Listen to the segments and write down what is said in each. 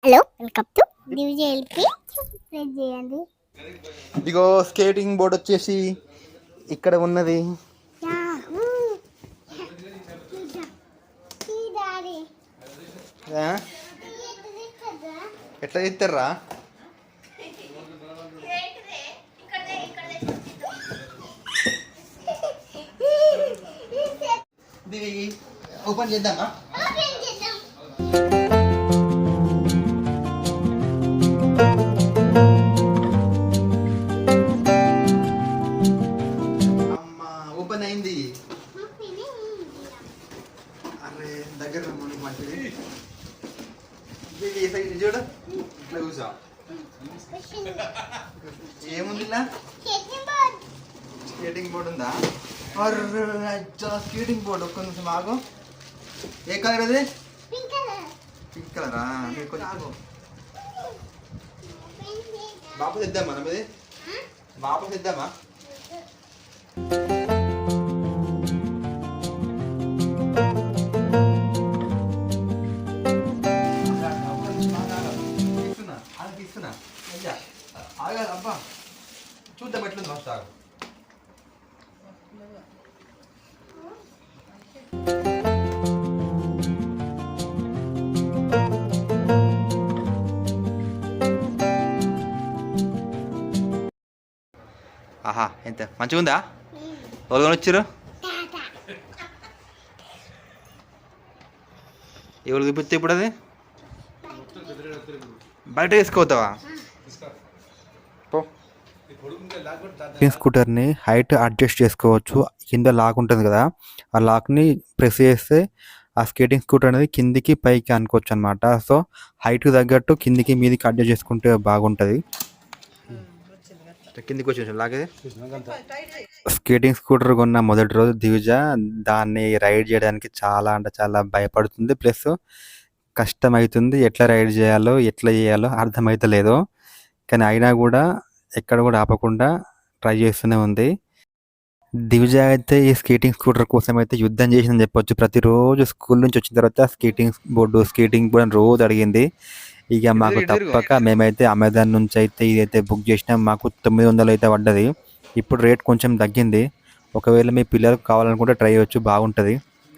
Hello welcome to దివ్యఎల్పి press చేయండి. ఇదిగో skating board వచ్చేసి ఇక్కడ ఉన్నది. ఎట్లా చేస్తారా? ఓపెన్ చేద్దామా? ఓపెన్ అయింది. అరే దగ్గర మంచిది చూడు. ఇట్లా కూర్చో. ఏముంది ఇలా? స్కేటింగ్ బోర్డు ఉందా? స్కేటింగ్ బోర్డు ఒక్క నిమిషం ఆగు. ఏ కలర్ అది? పింక్ కలరా? కొంచెం ఆగు. బాబు తెద్దామా? నమ్మది బాబు తెద్దామా? అబ్బా చూద్దాం ఎట్లుంది ఫస్ట్ ఆగు. ఆహా ఎంత మంచిగా ఉందా? ఎవరు వచ్చారు? ఎవరు చూపిస్తే ఇప్పుడు అది బయట వేసుకోతావా? స్కూటర్ని హైట్ అడ్జస్ట్ చేసుకోవచ్చు. కింద లాక్ ఉంటుంది కదా, ఆ లాక్ని ప్రెస్ చేస్తే ఆ స్కేటింగ్ స్కూటర్ అనేది కిందికి పైకి అనుకోవచ్చు అనమాట. సో హైట్కి తగ్గట్టు కిందికి మీదికి అడ్జస్ట్ చేసుకుంటే బాగుంటుంది. కిందికి వచ్చి లాగే స్కేటింగ్ స్కూటర్ కొన్న మొదటి రోజు దివిజ దాన్ని రైడ్ చేయడానికి చాలా అంటే చాలా భయపడుతుంది. ప్లస్ కష్టమవుతుంది. ఎట్లా రైడ్ చేయాలో ఎట్లా చేయాలో అర్థమవుతలేదు. కానీ అయినా కూడా ఎక్కడ కూడా ఆపకుండా ట్రై చేస్తూనే ఉంది. దివిజ అయితే ఈ స్కేటింగ్ స్కూటర్ కోసం అయితే యుద్ధం చేసిందని చెప్పొచ్చు. ప్రతిరోజు స్కూల్ నుంచి వచ్చిన తర్వాత స్కేటింగ్ బోర్డు అని రోజు అడిగింది. ఇక మాకు తప్పక మేమైతే అమెజాన్ నుంచి అయితే ఇదైతే బుక్ చేసినాం. మాకు 900 అయితే పడ్డది. ఇప్పుడు రేట్ కొంచెం తగ్గింది. ఒకవేళ మీ పిల్లలకు కావాలనుకుంటే ట్రై చేయొచ్చు, బాగుంటుంది.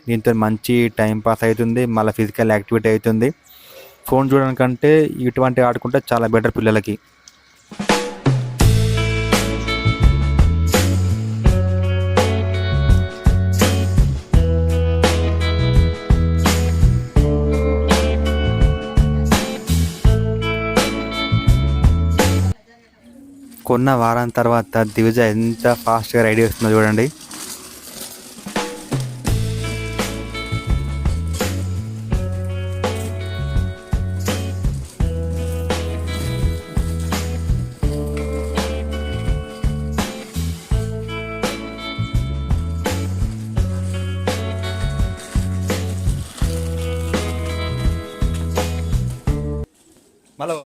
దీంతో మంచి టైం పాస్ అవుతుంది, మళ్ళీ ఫిజికల్ యాక్టివిటీ అవుతుంది. ఫోన్ చూడడానికంటే ఇటువంటి ఆడుకుంటే చాలా బెటర్ పిల్లలకి. కొన్న వారం తర్వాత దివిజ ఎంత ఫాస్ట్గా రైడ్ చేస్తుందో చూడండి. మళ్ళీ